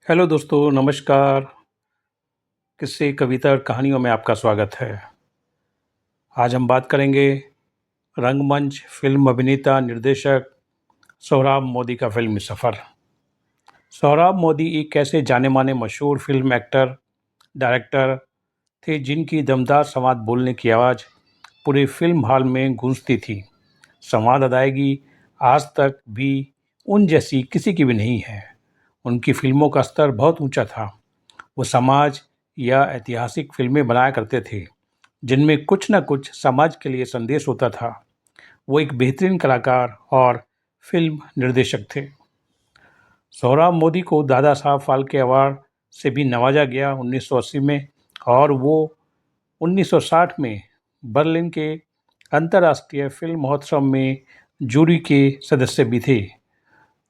Hello दोस्तों, नमस्कार। किस्से, कविता और कहानियों में आपका स्वागत है। आज हम बात करेंगे रंगमंच, फिल्म अभिनेता, निर्देशक सोहराब मोदी का फिल्मी सफ़र। सोहराब मोदी एक ऐसे जाने-माने मशहूर फिल्म एक्टर, डायरेक्टर थे जिनकी दमदार संवाद बोलने की आवाज़ पूरे फिल्म हॉल में गूंजती थी। संवाद अदायगी आज तक भी उन जैसी किसी की भी नहीं है। उनकी फिल्मों का स्तर बहुत ऊंचा था। वो समाज या ऐतिहासिक फिल्में बनाया करते थे जिनमें कुछ न कुछ समाज के लिए संदेश होता था। वो एक बेहतरीन कलाकार और फिल्म निर्देशक थे। सोहराब मोदी को दादा साहब फाल्के अवार्ड से भी नवाजा गया 1980 में, और वो 1960 में बर्लिन के अंतर्राष्ट्रीय फिल्म महोत्सव में जूरी के सदस्य भी थे।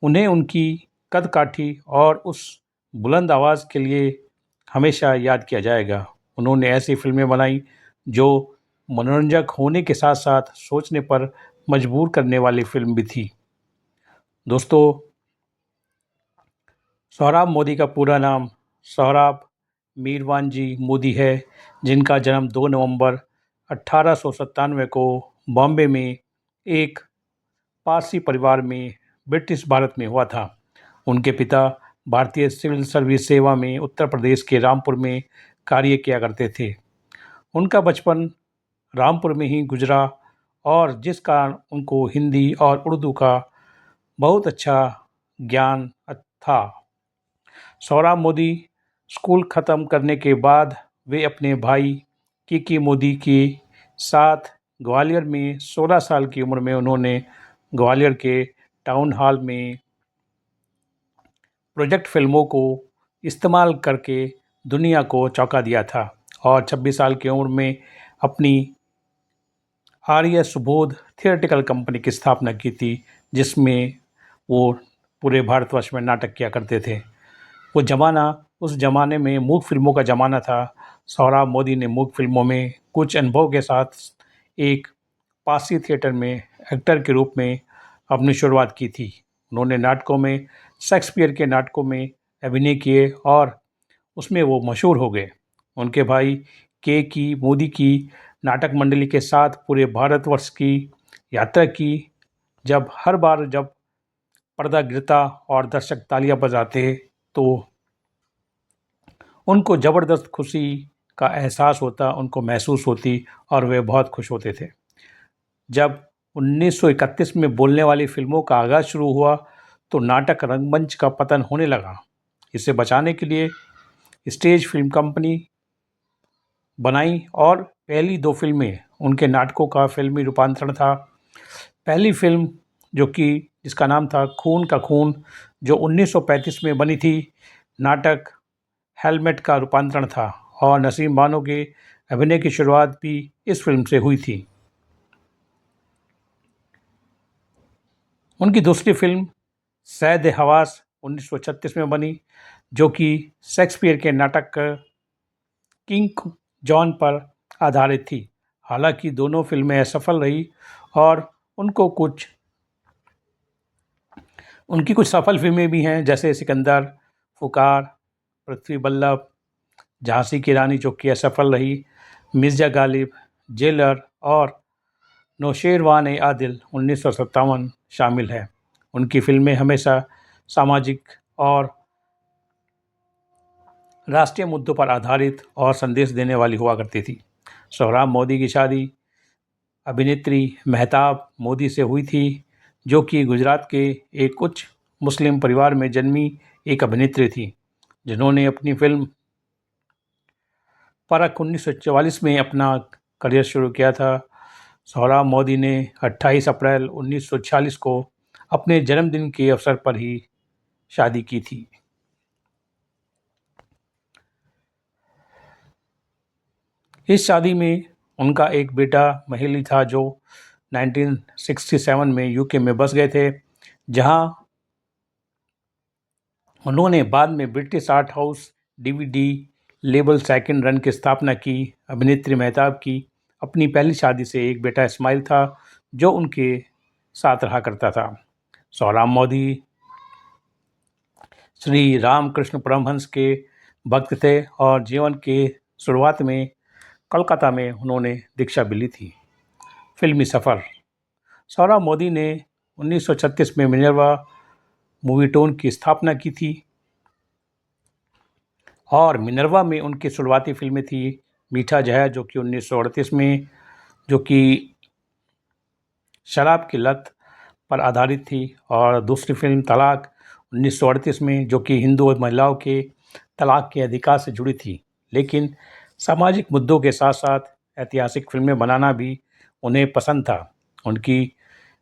उन्हें उनकी कद-काठी और उस बुलंद आवाज़ के लिए हमेशा याद किया जाएगा। उन्होंने ऐसी फिल्में बनाई जो मनोरंजक होने के साथ-साथ सोचने पर मजबूर करने वाली फिल्म भी थी। दोस्तों, सोहराब मोदी का पूरा नाम सोहराब मीरवानजी मोदी है, जिनका जन्म 2 नवंबर 1897 को बॉम्बे में एक पारसी परिवार में ब्रिटिश भारत में हुआ था। उनके पिता भारतीय सिविल सर्विस सेवा में उत्तर प्रदेश के रामपुर में कार्य किया करते थे। उनका बचपन रामपुर में ही गुजरा, और जिस कारण उनको हिंदी और उर्दू का बहुत अच्छा ज्ञान था। सोहराब मोदी स्कूल ख़त्म करने के बाद वे अपने भाई किकी मोदी के साथ ग्वालियर में 16 साल की उम्र में उन्होंने ग्वालियर के टाउन हॉल में प्रोजेक्ट फिल्मों को इस्तेमाल करके दुनिया को चौंका दिया था, और 26 साल की उम्र में अपनी आर्य सुबोध थिएट्रिकल कंपनी की स्थापना की थी, जिसमें वो पूरे भारतवर्ष में नाटक किया करते थे। वो ज़माना, उस ज़माने में मूक फिल्मों का ज़माना था। सोहराब मोदी ने मूक फिल्मों में कुछ अनुभव के साथ एक पारसी थिएटर में एक्टर के रूप में अपनी शुरुआत की थी। उन्होंने नाटकों में, शेक्सपियर के नाटकों में अभिनय किए और उसमें वो मशहूर हो गए। उनके भाई के की मोदी की नाटक मंडली के साथ पूरे भारतवर्ष की यात्रा की। जब पर्दा गिरता और दर्शक तालियां बजाते, तो उनको ज़बरदस्त खुशी का एहसास होता, उनको महसूस होती, और वे बहुत खुश होते थे। जब 1931 में बोलने वाली फिल्मों का आगाज़ शुरू हुआ, तो नाटक रंगमंच का पतन होने लगा। इसे बचाने के लिए स्टेज फिल्म कंपनी बनाई, और पहली 2 फिल्में उनके नाटकों का फिल्मी रूपांतरण था। पहली फिल्म, जिसका नाम था खून का खून, जो 1935 में बनी थी, नाटक हेलमेट का रूपांतरण था, और नसीम बानो के अभिनय की शुरुआत भी इस फिल्म से हुई थी। उनकी दूसरी फिल्म सैद हवास 1936 में बनी, जो कि शेक्सपियर के नाटक किंग जॉन पर आधारित थी। हालांकि दोनों फिल्में असफल रही, और उनको कुछ उनकी कुछ सफल फिल्में भी हैं, जैसे सिकंदर, फुकार, पृथ्वी बल्लभ, झांसी की रानी, जो कि असफल रही, मिर्जा गालिब, जेलर और नौशेरवान ए आदिल 1957 शामिल है। उनकी फिल्में हमेशा सामाजिक और राष्ट्रीय मुद्दों पर आधारित और संदेश देने वाली हुआ करती थी। सोहराब मोदी की शादी अभिनेत्री मेहताब मोदी से हुई थी, जो कि गुजरात के एक उच्च मुस्लिम परिवार में जन्मी एक अभिनेत्री थी, जिन्होंने अपनी फिल्म परख 1944 में अपना करियर शुरू किया था। सोहराब मोदी ने 28 अप्रैल 1946 को अपने जन्मदिन के अवसर पर ही शादी की थी। इस शादी में उनका एक बेटा महेली था, जो 1967 में यूके में बस गए थे, जहां उन्होंने बाद में British art house DVD label second run की स्थापना की। अभिनेत्री मेहताब की अपनी पहली शादी से एक बेटा इस्माइल था, जो उनके साथ रहा करता था। सोहराब मोदी श्री रामकृष्ण परमहंस के भक्त थे और जीवन के शुरुआत में कोलकाता में उन्होंने दीक्षा भी ली थी। फिल्मी सफ़र। सौरभ मोदी ने 1936 में मिनर्वा मूवीटोन की स्थापना की थी और मिनर्वा में उनकी शुरुआती फिल्में थी मीठा जहर जो कि 1938 में, जो कि शराब की लत पर आधारित थी, और दूसरी फिल्म तलाक 1938 में, जो कि हिंदू महिलाओं के तलाक के अधिकार से जुड़ी थी। लेकिन सामाजिक मुद्दों के साथ साथ ऐतिहासिक फिल्में बनाना भी उन्हें पसंद था। उनकी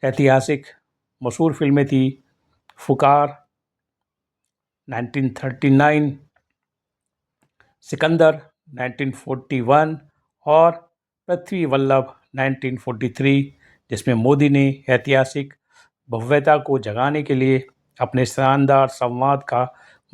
ऐतिहासिक मशहूर फिल्में थी फुकार 1939, सिकंदर 1941 और पृथ्वी वल्लभ 1943, जिसमें मोदी ने ऐतिहासिक भव्यता को जगाने के लिए अपने शानदार संवाद का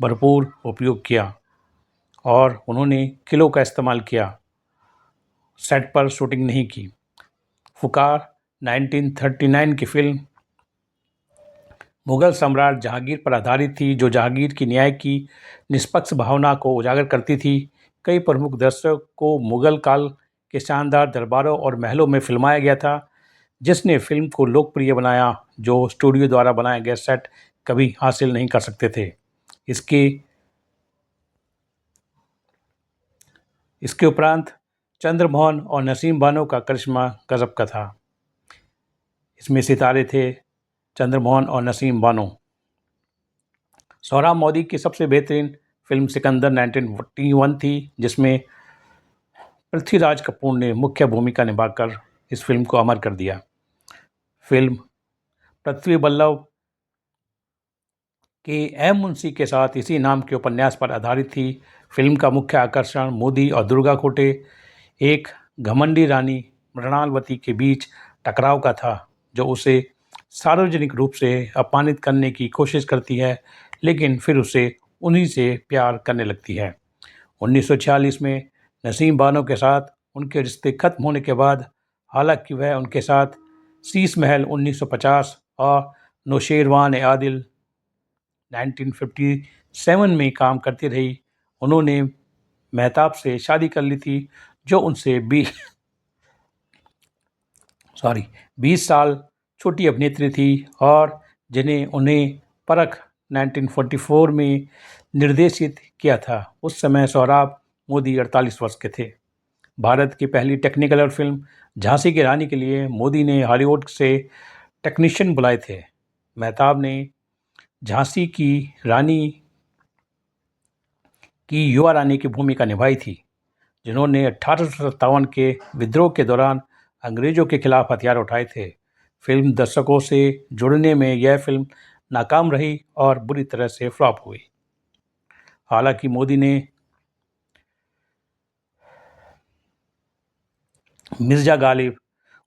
भरपूर उपयोग किया और उन्होंने किलों का इस्तेमाल किया, सेट पर शूटिंग नहीं की। फुकार 1939 की फिल्म मुगल सम्राट जहांगीर पर आधारित थी, जो जहांगीर की न्याय की निष्पक्ष भावना को उजागर करती थी। कई प्रमुख दर्शकों को मुगल काल के शानदार दरबारों और महलों में फिल्माया गया था, जिसने फिल्म को लोकप्रिय बनाया, जो स्टूडियो द्वारा बनाए गए सेट कभी हासिल नहीं कर सकते थे। इसके इसके उपरांत चंद्रमोहन और नसीम बानो का करिश्मा गजब का था। इसमें सितारे थे चंद्रमोहन और नसीम बानो। सोहराब मोदी की सबसे बेहतरीन फिल्म सिकंदर 1941 थी, जिसमें पृथ्वीराज कपूर ने मुख्य भूमिका निभाकर इस फिल्म को अमर कर दिया। फिल्म पृथ्वी वल्लभ के एम मुंशी के साथ इसी नाम के उपन्यास पर आधारित थी। फिल्म का मुख्य आकर्षण मोदी और दुर्गा कोटे, एक घमंडी रानी मृणालवती के बीच टकराव का था, जो उसे सार्वजनिक रूप से अपमानित करने की कोशिश करती है, लेकिन फिर उसे उन्हीं से प्यार करने लगती है। 1946 में नसीम बानो के साथ उनके रिश्ते खत्म होने के बाद, हालांकि वह उनके साथ शीश महल 1950 और नौशेरवान ए आदिल 1957 में काम करती रही। उन्होंने मेहताब से शादी कर ली थी, जो उनसे 20 साल छोटी अभिनेत्री थी और जिन्हें उन्हें परख 1944 में निर्देशित किया था। उस समय सोहराब मोदी 48 वर्ष के थे। भारत की पहली टेक्निकलर फिल्म झांसी की रानी के लिए मोदी ने हॉलीवुड से टेक्नीशियन बुलाए थे। मेहताब ने झांसी की रानी की युवा रानी की भूमिका निभाई थी, जिन्होंने 1857 के विद्रोह के दौरान अंग्रेजों के खिलाफ हथियार उठाए थे। फिल्म दर्शकों से जुड़ने में यह फिल्म नाकाम रही और बुरी तरह से फ्लॉप हुई। हालांकि मोदी ने मिर्जा गालिब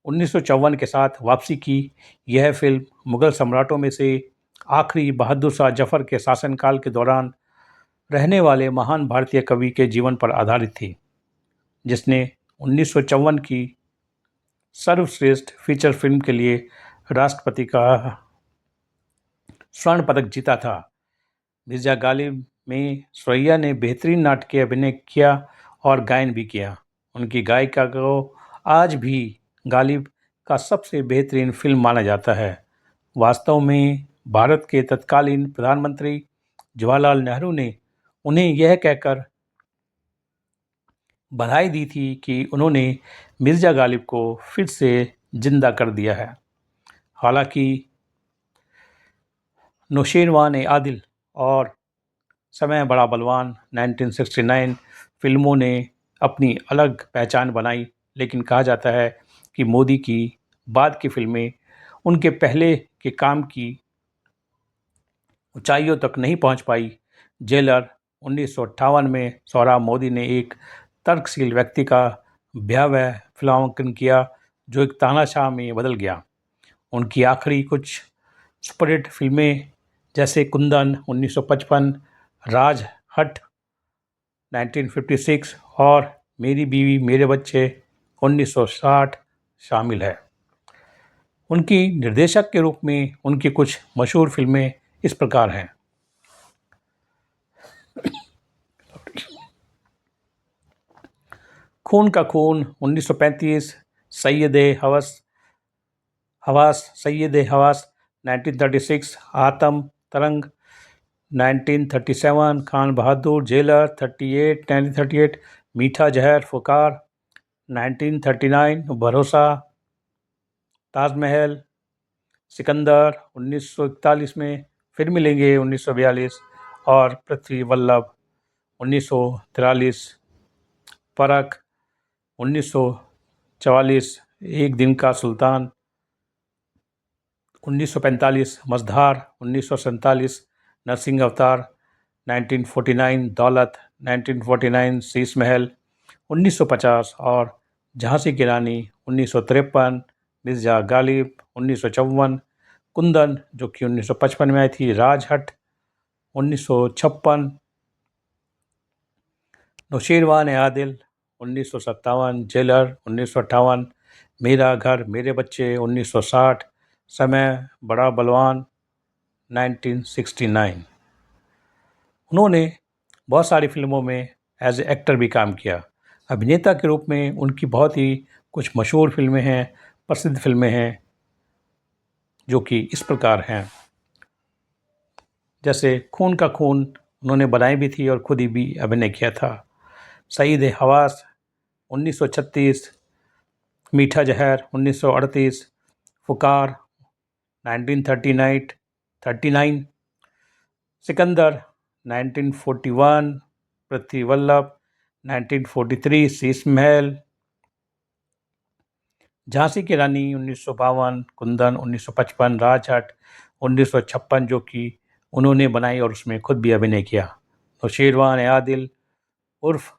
1954 के साथ वापसी की। यह फिल्म मुगल सम्राटों में से आखिरी बहादुर शाह जफर के शासनकाल के दौरान रहने वाले महान भारतीय कवि के जीवन पर आधारित थी, जिसने 1954 की सर्वश्रेष्ठ फीचर फिल्म के लिए राष्ट्रपति का स्वर्ण पदक जीता था। मिर्जा गालिब में सुरैया ने बेहतरीन नाटकीय अभिनय किया और गायन भी किया। उनकी गायिका को आज भी गालिब का सबसे बेहतरीन फिल्म माना जाता है। वास्तव में भारत के तत्कालीन प्रधानमंत्री जवाहरलाल नेहरू ने उन्हें यह कहकर बधाई दी थी कि उन्होंने मिर्जा गालिब को फिर से जिंदा कर दिया है। हालांकि नौशेरवान ए आदिल और समय बड़ा बलवान 1969 फिल्मों ने अपनी अलग पहचान बनाई, लेकिन कहा जाता है कि मोदी की बाद की फिल्में उनके पहले के काम की ऊंचाइयों तक नहीं पहुंच पाई। जेलर 1958 में सोहराब मोदी ने एक तर्कशील व्यक्ति का भयावह फिल्मांकन किया, जो एक तानाशाह में बदल गया। उनकी आखिरी कुछ सुपरहिट फिल्में जैसे कुंदन 1955, राज हट 1956 और मेरी बीवी मेरे बच्चे 1960 शामिल है। उनकी निर्देशक के रूप में उनकी कुछ मशहूर फिल्में इस प्रकार हैं। खून का खून 1935, सैयद-ए-हवास 1936, आतम तरंग 1937, खान बहादुर जेलर 1938, मीठा जहर फुकार 1939, भरोसा, ताजमहल, सिकंदर 1941 में, फिर मिलेंगे 1942 और पृथ्वी वल्लभ 1943, परख 1944, एक दिन का सुल्तान 1945, मझधार 1947, नरसिंह अवतार 1949, दौलत 1949, शीश महल 1950 और झांसी की रानी 1953, मिर्जा गालिब 1954, कुंदन जो कि 1955 में आई थी, राजहट 1956, नौशीरवान आदिल 1957, जेलर 1958, मेरा घर मेरे बच्चे 1960, समय बड़ा बलवान 1969। उन्होंने बहुत सारी फिल्मों में एज ए एक्टर भी काम किया। अभिनेता के रूप में उनकी बहुत ही कुछ मशहूर फिल्में हैं, प्रसिद्ध फिल्में हैं, जो कि इस प्रकार हैं। जैसे खून का खून उन्होंने बनाई भी थी और खुद ही भी अभिनय किया था। सैयद-ए-हवास 1936, मीठा जहर 1938, फुकार 1939, सिकंदर 1941, पृथ्वी वल्लभ 1943, शीश महल, झांसी की रानी 1952, कुंदन 1955, राजहट 1956 जो कि उन्होंने बनाई और उसमें खुद भी अभिनय किया। नौशीरवान आदिल उर्फ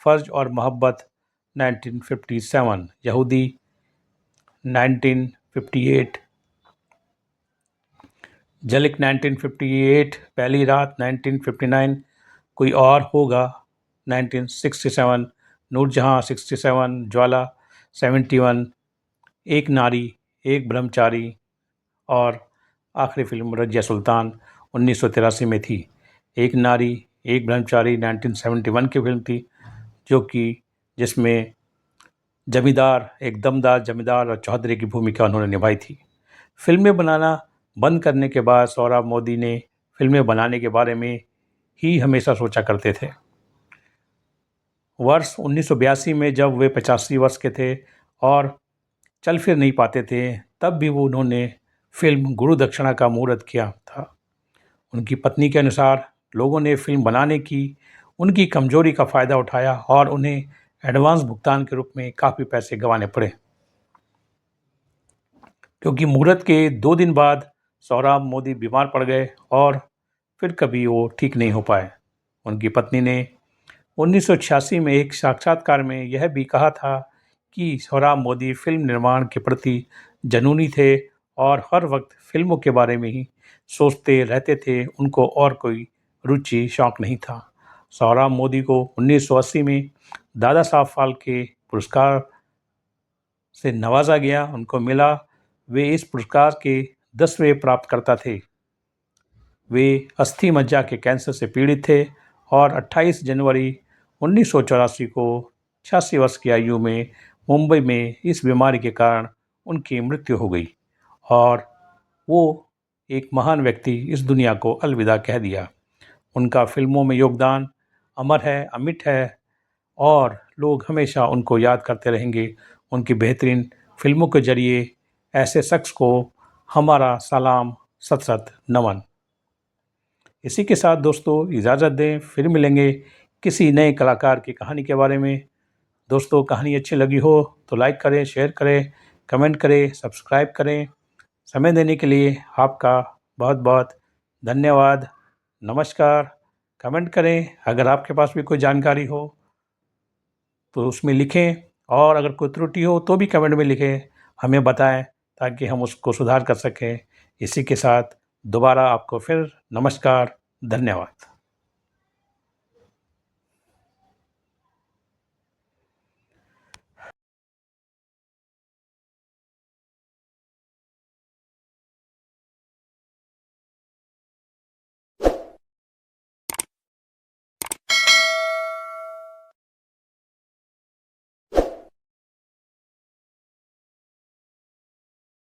फर्ज और मोहब्बत 1957, यहूदी 1958, झलक 1958, पहली रात 1959, कोई और होगा 1967, नूरजहां 67, ज्वाला 71, एक नारी एक ब्रह्मचारी और आखिरी फिल्म रजिया सुल्तान 1983 में थी। एक नारी एक ब्रह्मचारी 1971 की फिल्म थी, जो कि जिसमें जमींदार, एक दमदार जमींदार और चौधरी की भूमिका उन्होंने निभाई थी। फिल्में बनाना बंद करने के बाद सौरभ मोदी ने फिल्में बनाने के बारे में ही हमेशा सोचा करते थे। वर्ष 1982 में जब वे 85 वर्ष के थे और चल फिर नहीं पाते थे, तब भी उन्होंने फिल्म गुरु दक्षिणा का मुहूर्त किया था। उनकी पत्नी के अनुसार लोगों ने फिल्म बनाने की उनकी कमजोरी का फ़ायदा उठाया और उन्हें एडवांस भुगतान के रूप में काफ़ी पैसे गंवाने पड़े, क्योंकि मुहूर्त के 2 दिन बाद सौरभ मोदी बीमार पड़ गए और फिर कभी वो ठीक नहीं हो पाए। उनकी पत्नी ने 1986 में एक साक्षात्कार में यह भी कहा था कि सौरभ मोदी फिल्म निर्माण के प्रति जुनूनी थे और हर वक्त फिल्मों के बारे में ही सोचते रहते थे, उनको और कोई रुचि शौक नहीं था। सौरभ मोदी को 1980 में दादा साहब फाल्के पुरस्कार से नवाजा गया, उनको मिला। वे इस पुरस्कार के 10वें प्राप्तकर्ता थे। वे अस्थि मज्जा के कैंसर से पीड़ित थे और 28 जनवरी 1984 को 86 वर्ष की आयु में मुंबई में इस बीमारी के कारण उनकी मृत्यु हो गई और वो एक महान व्यक्ति इस दुनिया को अलविदा कह दिया। उनका फिल्मों में योगदान अमर है, अमिट है और लोग हमेशा उनको याद करते रहेंगे। उनकी बेहतरीन फिल्मों के जरिए ऐसे शख्स को हमारा सलाम, सत सत नमन। इसी के साथ दोस्तों इजाज़त दें, फिर मिलेंगे किसी नए कलाकार की कहानी के बारे में। दोस्तों कहानी अच्छी लगी हो तो लाइक करें, शेयर करें, कमेंट करें, सब्सक्राइब करें। समय देने के लिए आपका बहुत बहुत धन्यवाद। नमस्कार। कमेंट करें, अगर आपके पास भी कोई जानकारी हो तो उसमें लिखें और अगर कोई त्रुटि हो तो भी कमेंट में लिखें, हमें बताएं ताकि हम उसको सुधार कर सकें। इसी के साथ दोबारा आपको फिर नमस्कार, धन्यवाद।